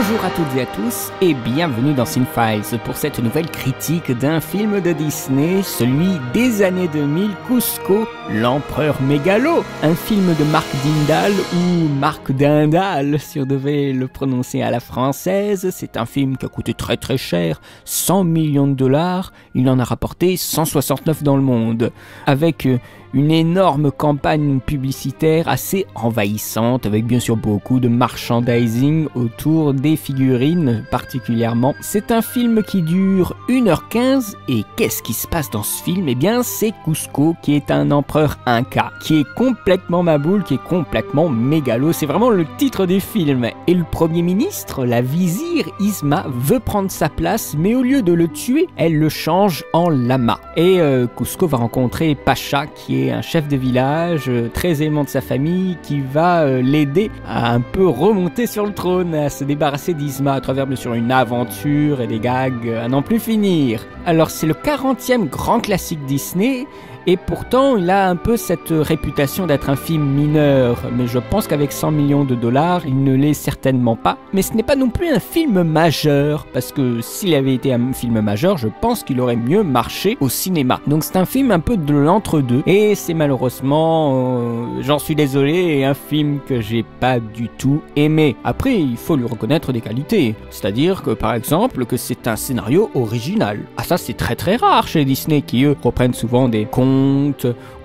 Bonjour à toutes et à tous et bienvenue dans Cinefiles pour cette nouvelle critique d'un film de Disney, celui des années 2000, Kuzco, l'empereur mégalo, un film de Marc Dindal ou Marc Dindal si on devait le prononcer à la française. C'est un film qui a coûté très cher, 100 millions de dollars, il en a rapporté 169 dans le monde, avec une énorme campagne publicitaire assez envahissante, avec bien sûr beaucoup de merchandising autour des figurines particulièrement. C'est un film qui dure 1h15 et qu'est-ce qui se passe dans ce film? Eh bien c'est Kuzco qui est un empereur inca, qui est complètement maboule, qui est complètement mégalo, c'est vraiment le titre du film. Et le premier ministre, la vizir Isma, veut prendre sa place, mais au lieu de le tuer, elle le change en lama. Et Kuzco va rencontrer Pacha, qui est un chef de village très aimant de sa famille, qui va l'aider à un peu remonter sur le trône, à se débarrasser d'Isma à travers bien sûr une aventure et des gags à n'en plus finir. Alors c'est le 40e grand classique Disney, et pourtant il a un peu cette réputation d'être un film mineur, mais je pense qu'avec 100 millions de dollars, il ne l'est certainement pas. Mais ce n'est pas non plus un film majeur, parce que s'il avait été un film majeur, je pense qu'il aurait mieux marché au cinéma. Donc c'est un film un peu de l'entre-deux, et c'est malheureusement, j'en suis désolé, un film que j'ai pas du tout aimé. Après, il faut lui reconnaître des qualités, c'est-à-dire que par exemple, que c'est un scénario original. Ah ça c'est très rare chez Disney, qui eux reprennent souvent des contes,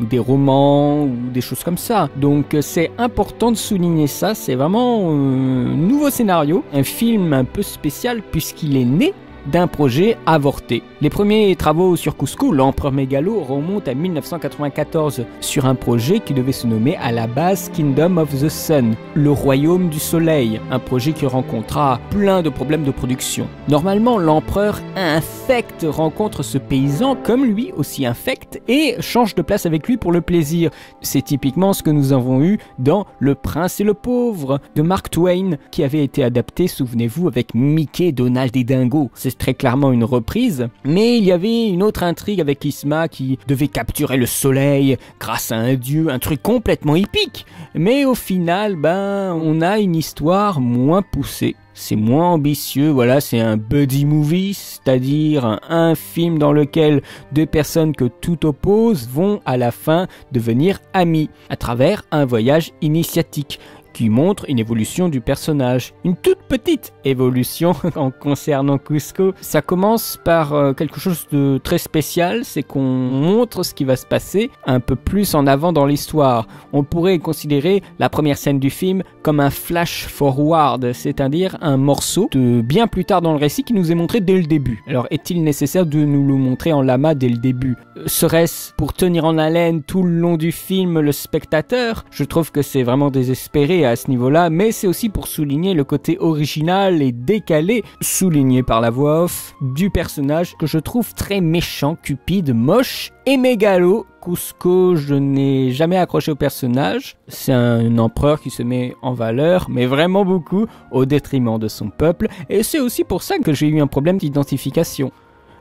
ou des romans, ou des choses comme ça. Donc c'est important de souligner ça, c'est vraiment un nouveau scénario, un film un peu spécial puisqu'il est né d'un projet avorté. Les premiers travaux sur Kuzco, l'empereur mégalo, remontent à 1994 sur un projet qui devait se nommer à la base Kingdom of the Sun, le royaume du soleil, un projet qui rencontra plein de problèmes de production. Normalement, l'empereur infect rencontre ce paysan comme lui aussi infect et change de place avec lui pour le plaisir. C'est typiquement ce que nous avons eu dans Le Prince et le Pauvre de Mark Twain, qui avait été adapté, souvenez-vous, avec Mickey, Donald et Dingo. C'est très clairement une reprise, mais il y avait une autre intrigue avec Isma qui devait capturer le soleil grâce à un dieu, un truc complètement épique. Mais au final, on a une histoire moins poussée. C'est moins ambitieux, voilà, c'est un buddy movie, c'est-à-dire un film dans lequel deux personnes que tout oppose vont à la fin devenir amies à travers un voyage initiatique qui montre une évolution du personnage. Une toute petite évolution en concernant Kuzco. Ça commence par quelque chose de très spécial, c'est qu'on montre ce qui va se passer un peu plus en avant dans l'histoire. On pourrait considérer la première scène du film comme un flash forward, c'est-à-dire un morceau de bien plus tard dans le récit qui nous est montré dès le début. Alors est-il nécessaire de nous le montrer en lama dès le début? Serait-ce pour tenir en haleine tout le long du film le spectateur? Je trouve que c'est vraiment désespéré à ce niveau-là, mais c'est aussi pour souligner le côté original et décalé, souligné par la voix off, du personnage que je trouve très méchant, cupide, moche et mégalo. Kuzco, je n'ai jamais accroché au personnage. C'est un empereur qui se met en valeur, mais vraiment beaucoup, au détriment de son peuple, et c'est aussi pour ça que j'ai eu un problème d'identification.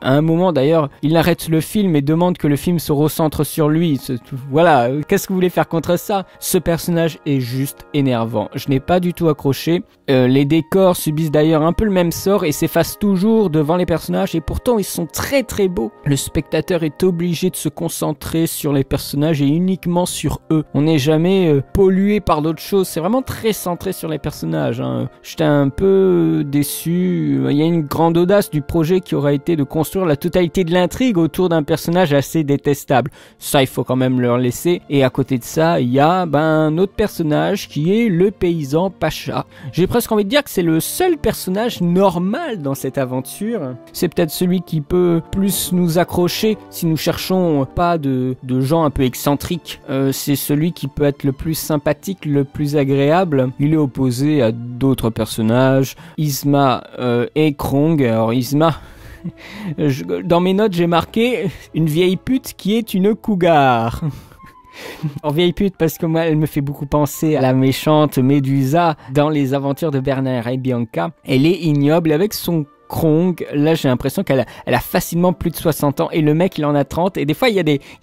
À un moment d'ailleurs, il arrête le film et demande que le film se recentre sur lui. Voilà, qu'est-ce que vous voulez faire contre ça? Ce personnage est juste énervant. Je n'ai pas du tout accroché. Les décors subissent d'ailleurs un peu le même sort et s'effacent toujours devant les personnages, et pourtant ils sont très beaux. Le spectateur est obligé de se concentrer sur les personnages et uniquement sur eux. On n'est jamais pollué par d'autres choses. C'est vraiment très centré sur les personnages, hein. J'étais un peu déçu. Il y a une grande audace du projet qui aura été de construire la totalité de l'intrigue autour d'un personnage assez détestable. Ça, il faut quand même leur laisser. Et à côté de ça, il y a un autre personnage qui est le paysan Pacha. J'ai presque envie de dire que c'est le seul personnage normal dans cette aventure. C'est peut-être celui qui peut plus nous accrocher si nous cherchons pas de gens un peu excentriques. C'est celui qui peut être le plus sympathique, le plus agréable. Il est opposé à d'autres personnages, Isma et Krong. Alors Isma... Dans mes notes, j'ai marqué une vieille pute qui est une cougar. En vieille pute parce que moi, elle me fait beaucoup penser à la méchante Médusa dans les aventures de Bernard et Bianca. Elle est ignoble avec son Krong. Là, j'ai l'impression qu'elle a facilement plus de 60 ans et le mec, il en a 30. Et des fois, il y a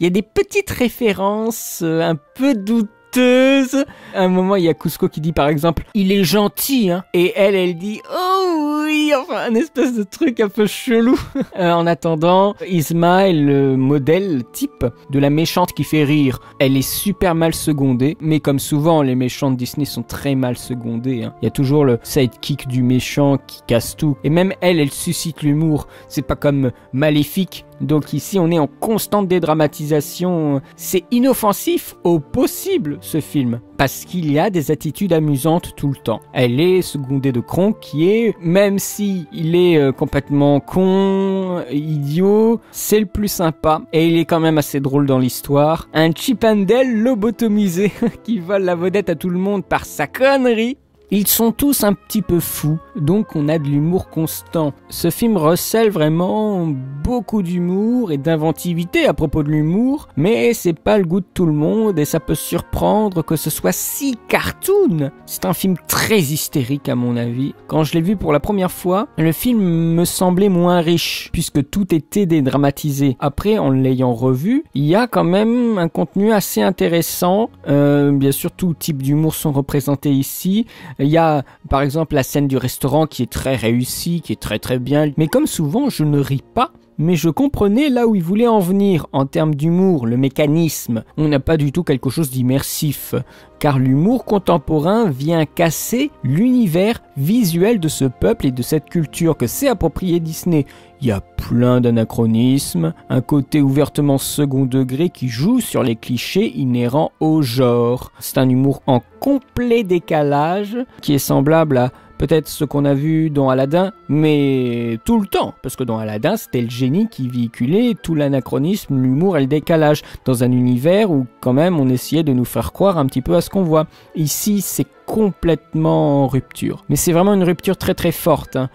des petites références un peu douteuses honteuse. À un moment, il y a Kuzco qui dit par exemple, il est gentil, hein. Et elle dit, oh oui, enfin, un espèce de truc un peu chelou. En attendant, Yzma est le modèle type de la méchante qui fait rire. Elle est super mal secondée, mais comme souvent, les méchants de Disney sont très mal secondés, hein. Il y a toujours le sidekick du méchant qui casse tout. Et même elle suscite l'humour. C'est pas comme Maléfique. Donc ici, on est en constante dédramatisation. C'est inoffensif au possible, ce film, parce qu'il y a des attitudes amusantes tout le temps. Elle est secondée de Kronk, qui est, même si il est complètement con, idiot, c'est le plus sympa. Et il est quand même assez drôle dans l'histoire. Un Chip and Dale lobotomisé qui vole la vedette à tout le monde par sa connerie. Ils sont tous un petit peu fous, donc on a de l'humour constant. Ce film recèle vraiment beaucoup d'humour et d'inventivité à propos de l'humour, mais c'est pas le goût de tout le monde et ça peut surprendre que ce soit si cartoon. C'est un film très hystérique à mon avis. Quand je l'ai vu pour la première fois, le film me semblait moins riche, puisque tout était dédramatisé. Après, en l'ayant revu, il y a quand même un contenu assez intéressant. Bien sûr, tout type d'humour sont représentés ici. Il y a par exemple la scène du restaurant qui est très réussie, qui est très très bien. Mais comme souvent, je ne ris pas, mais je comprenais là où il voulait en venir en termes d'humour, le mécanisme. On n'a pas du tout quelque chose d'immersif, car l'humour contemporain vient casser l'univers visuel de ce peuple et de cette culture que s'est approprié Disney. Il y a plein d'anachronismes, un côté ouvertement second degré qui joue sur les clichés inhérents au genre. C'est un humour en complet décalage qui est semblable à peut-être ce qu'on a vu dans Aladdin, mais tout le temps, parce que dans Aladdin, c'était le génie qui véhiculait tout l'anachronisme, l'humour et le décalage, dans un univers où quand même on essayait de nous faire croire un petit peu à ce qu'on voit. Ici, c'est complètement en rupture. Mais c'est vraiment une rupture très très forte, hein.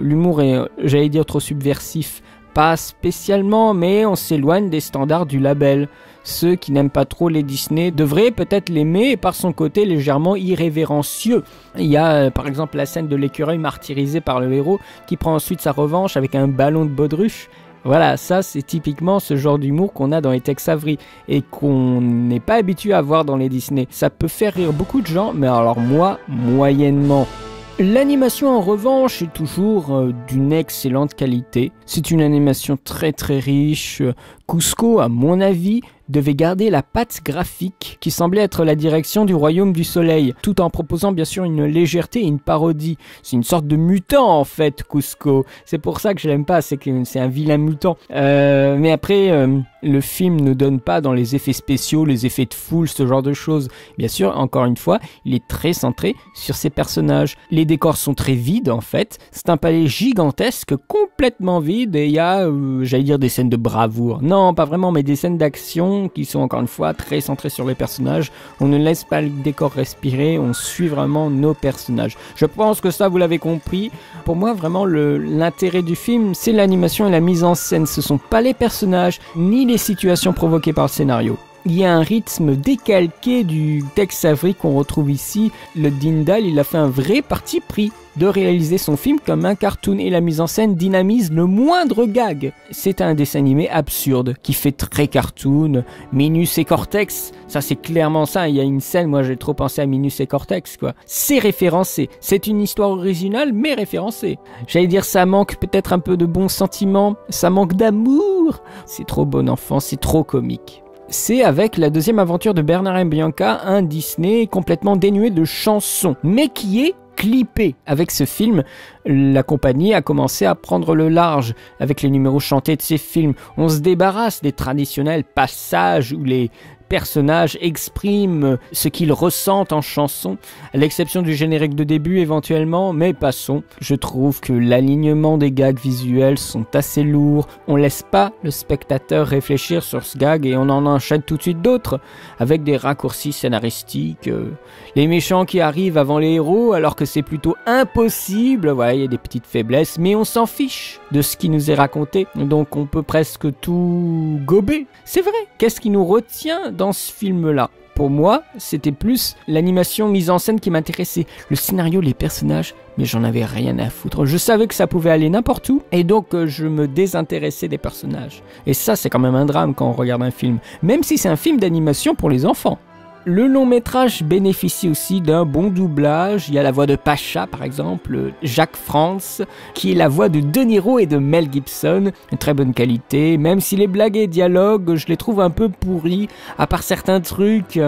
L'humour est, j'allais dire, trop subversif. Pas spécialement, mais on s'éloigne des standards du label. Ceux qui n'aiment pas trop les Disney devraient peut-être l'aimer par son côté légèrement irrévérencieux. Il y a par exemple la scène de l'écureuil martyrisé par le héros qui prend ensuite sa revanche avec un ballon de baudruche. Voilà, ça c'est typiquement ce genre d'humour qu'on a dans les Tex Avery et qu'on n'est pas habitué à voir dans les Disney. Ça peut faire rire beaucoup de gens, mais alors moi, moyennement. L'animation en revanche est toujours d'une excellente qualité. C'est une animation très très riche. Kuzco, à mon avis, devait garder la patte graphique qui semblait être la direction du Royaume du Soleil, tout en proposant bien sûr une légèreté et une parodie. C'est une sorte de mutant en fait, Kuzco. C'est pour ça que je l'aime pas, c'est que c'est un vilain mutant. Mais après, le film ne donne pas dans les effets spéciaux, les effets de foule, ce genre de choses. Bien sûr, encore une fois, il est très centré sur ses personnages. Les décors sont très vides en fait. C'est un palais gigantesque, complètement vide, et il y a, j'allais dire, des scènes de bravoure. Non, pas vraiment, mais des scènes d'action qui sont encore une fois très centrées sur les personnages. On ne laisse pas le décor respirer, on suit vraiment nos personnages. Je pense que ça, vous l'avez compris. Pour moi, vraiment, l'intérêt du film, c'est l'animation et la mise en scène. Ce sont pas les personnages, ni les situations provoquées par le scénario. Il y a un rythme décalqué du Tex Avery qu'on retrouve ici. Le Dindal, il a fait un vrai parti pris de réaliser son film comme un cartoon et la mise en scène dynamise le moindre gag. C'est un dessin animé absurde qui fait très cartoon. Minus et Cortex, ça c'est clairement ça. Il y a une scène, moi j'ai trop pensé à Minus et Cortex quoi. C'est référencé. C'est une histoire originale mais référencée. J'allais dire ça manque peut-être un peu de bons sentiments. Ça manque d'amour. C'est trop bon enfant, c'est trop comique. C'est avec la deuxième aventure de Bernard et Bianca, un Disney complètement dénué de chansons, mais qui est clippé. Avec ce film, la compagnie a commencé à prendre le large avec les numéros chantés de ces films. On se débarrasse des traditionnels passages où les personnages expriment ce qu'ils ressentent en chanson, à l'exception du générique de début éventuellement, mais passons. Je trouve que l'alignement des gags visuels sont assez lourds, on laisse pas le spectateur réfléchir sur ce gag et on en enchaîne tout de suite d'autres, avec des raccourcis scénaristiques, les méchants qui arrivent avant les héros alors que c'est plutôt impossible, voilà, il y a des petites faiblesses, mais on s'en fiche de ce qui nous est raconté, donc on peut presque tout gober. C'est vrai, qu'est-ce qui nous retient dans ce film-là? Pour moi, c'était plus l'animation mise en scène qui m'intéressait. Le scénario, les personnages, mais j'en avais rien à foutre. Je savais que ça pouvait aller n'importe où, et donc je me désintéressais des personnages. Et ça, c'est quand même un drame quand on regarde un film, même si c'est un film d'animation pour les enfants. Le long métrage bénéficie aussi d'un bon doublage. Il y a la voix de Pacha par exemple, Jacques France, qui est la voix de De Niro et de Mel Gibson. Une très bonne qualité, même si les blagues et dialogues, je les trouve un peu pourris, à part certains trucs.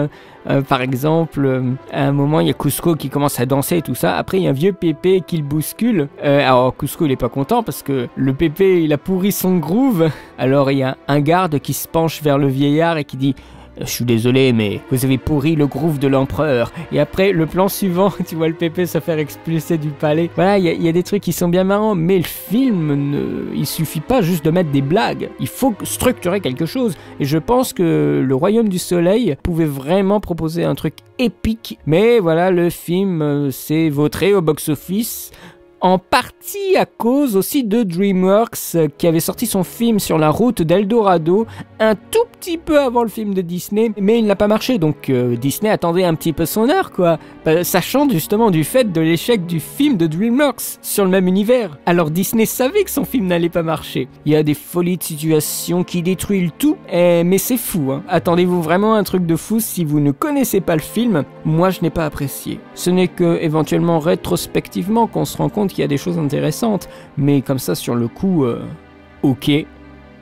Par exemple, à un moment, il y a Cusco qui commence à danser et tout ça. Après, il y a un vieux Pépé qui le bouscule. Alors, Cusco, il est pas content parce que le Pépé, il a pourri son groove. Alors, il y a un garde qui se penche vers le vieillard et qui dit... Je suis désolé, mais vous avez pourri le groove de l'empereur. Et après, le plan suivant, tu vois le Pépé se faire expulser du palais. Voilà, il y a des trucs qui sont bien marrants, mais le film, il suffit pas juste de mettre des blagues. Il faut structurer quelque chose. Et je pense que le Royaume du Soleil pouvait vraiment proposer un truc épique. Mais voilà, le film s'est vautré au box-office. En partie à cause aussi de DreamWorks qui avait sorti son film sur la route d'Eldorado un tout petit peu avant le film de Disney, mais il n'a pas marché, donc Disney attendait un petit peu son heure quoi, sachant justement du fait de l'échec du film de DreamWorks sur le même univers. Alors Disney savait que son film n'allait pas marcher. Il y a des folies de situation qui détruisent le tout, mais c'est fou hein. Attendez-vous vraiment un truc de fou si vous ne connaissez pas le film. Moi je n'ai pas apprécié. Ce n'est que éventuellement rétrospectivement qu'on se rend compte qu'il y a des choses intéressantes, mais comme ça sur le coup, ok,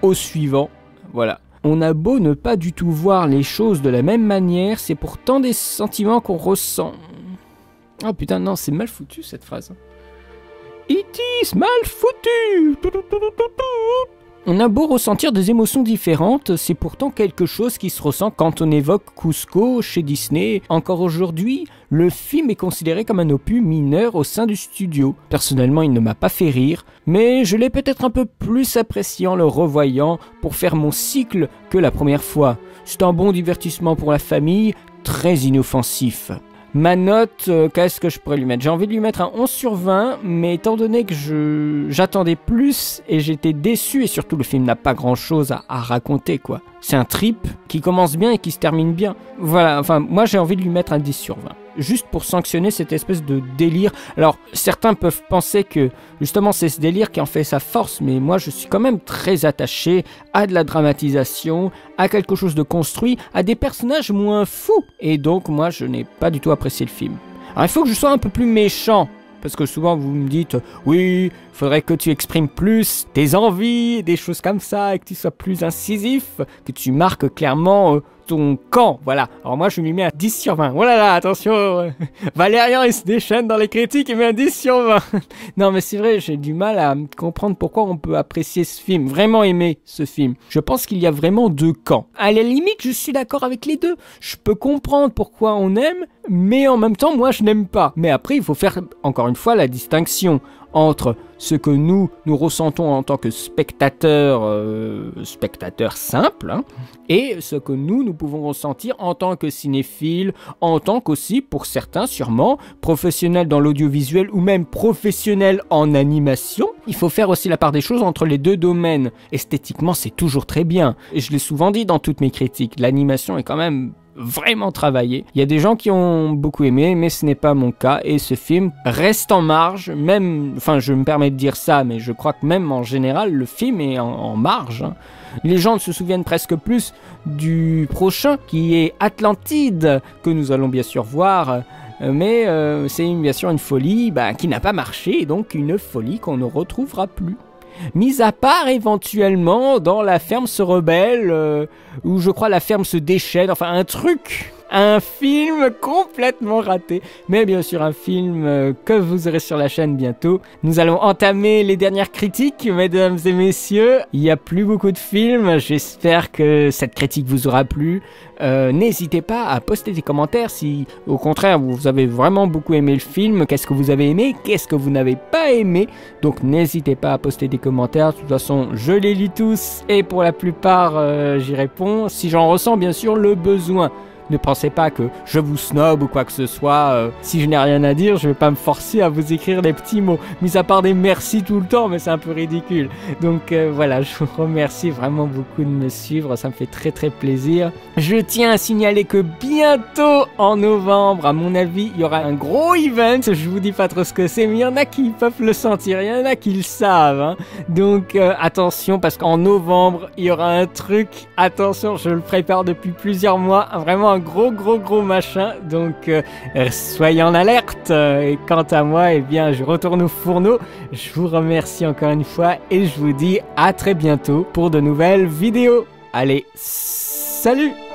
au suivant, voilà. On a beau ne pas du tout voir les choses de la même manière, c'est pourtant des sentiments qu'on ressent. Oh putain, non, c'est mal foutu cette phrase. It is mal foutu. On a beau ressentir des émotions différentes, c'est pourtant quelque chose qui se ressent quand on évoque Cusco chez Disney. Encore aujourd'hui, le film est considéré comme un opus mineur au sein du studio. Personnellement, il ne m'a pas fait rire, mais je l'ai peut-être un peu plus apprécié en le revoyant pour faire mon cycle que la première fois. C'est un bon divertissement pour la famille, très inoffensif. Ma note, qu'est-ce que je pourrais lui mettre? J'ai envie de lui mettre un 11 sur 20, mais étant donné que j'attendais plus et j'étais déçu, et surtout le film n'a pas grand-chose à raconter, quoi. C'est un trip qui commence bien et qui se termine bien. Voilà, enfin, moi j'ai envie de lui mettre un 10 sur 20. Juste pour sanctionner cette espèce de délire. Alors, certains peuvent penser que, justement, c'est ce délire qui en fait sa force, mais moi, je suis quand même très attaché à de la dramatisation, à quelque chose de construit, à des personnages moins fous. Et donc, moi, je n'ai pas du tout apprécié le film. Alors, il faut que je sois un peu plus méchant, parce que souvent, vous me dites, oui, il faudrait que tu exprimes plus tes envies, des choses comme ça, et que tu sois plus incisif, que tu marques clairement ton camp, voilà. Alors moi je lui mets un 10 sur 20. Oh là là, attention, Valérian il se déchaîne dans les critiques, il met un 10 sur 20. Non mais c'est vrai, j'ai du mal à comprendre pourquoi on peut apprécier ce film, vraiment aimer ce film. Je pense qu'il y a vraiment deux camps. À la limite, je suis d'accord avec les deux. Je peux comprendre pourquoi on aime, mais en même temps, moi je n'aime pas. Mais après, il faut faire, encore une fois, la distinction entre ce que nous ressentons en tant que spectateurs simples, hein, et ce que nous pouvons ressentir en tant que cinéphiles, en tant qu'aussi, pour certains sûrement, professionnels dans l'audiovisuel ou même professionnels en animation. Il faut faire aussi la part des choses entre les deux domaines. Esthétiquement, c'est toujours très bien. Et je l'ai souvent dit dans toutes mes critiques, l'animation est quand même vraiment travaillé. Il y a des gens qui ont beaucoup aimé, mais ce n'est pas mon cas, et ce film reste en marge, même, enfin je me permets de dire ça, mais je crois que même en général, le film est en marge, hein. Les gens se souviennent presque plus du prochain, qui est Atlantide, que nous allons bien sûr voir, mais c'est bien sûr une folie qui n'a pas marché, et donc une folie qu'on ne retrouvera plus. Mis à part éventuellement dans La Ferme se rebelle, où je crois la ferme se déchaîne, enfin un truc, un film complètement raté, mais bien sûr un film que vous aurez sur la chaîne bientôt. Nous allons entamer les dernières critiques, mesdames et messieurs. Il n'y a plus beaucoup de films, j'espère que cette critique vous aura plu. N'hésitez pas à poster des commentaires si au contraire vous avez vraiment beaucoup aimé le film, qu'est-ce que vous avez aimé, qu'est-ce que vous n'avez pas aimé. Donc n'hésitez pas à poster des commentaires, de toute façon je les lis tous et pour la plupart j'y réponds si j'en ressens bien sûr le besoin. Ne pensez pas que je vous snob ou quoi que ce soit. Si je n'ai rien à dire, je vais pas me forcer à vous écrire des petits mots. Mis à part des merci tout le temps, mais c'est un peu ridicule. Donc voilà, je vous remercie vraiment beaucoup de me suivre. Ça me fait très très plaisir. Je tiens à signaler que bientôt, en novembre, à mon avis, il y aura un gros event. Je vous dis pas trop ce que c'est, mais il y en a qui peuvent le sentir. Il y en a qui le savent, hein. Donc attention, parce qu'en novembre, il y aura un truc. Attention, je le prépare depuis plusieurs mois. Vraiment un gros machin. Donc soyez en alerte. Et quant à moi, eh bien, je retourne au fourneau. Je vous remercie encore une fois et je vous dis à très bientôt pour de nouvelles vidéos. Allez, salut!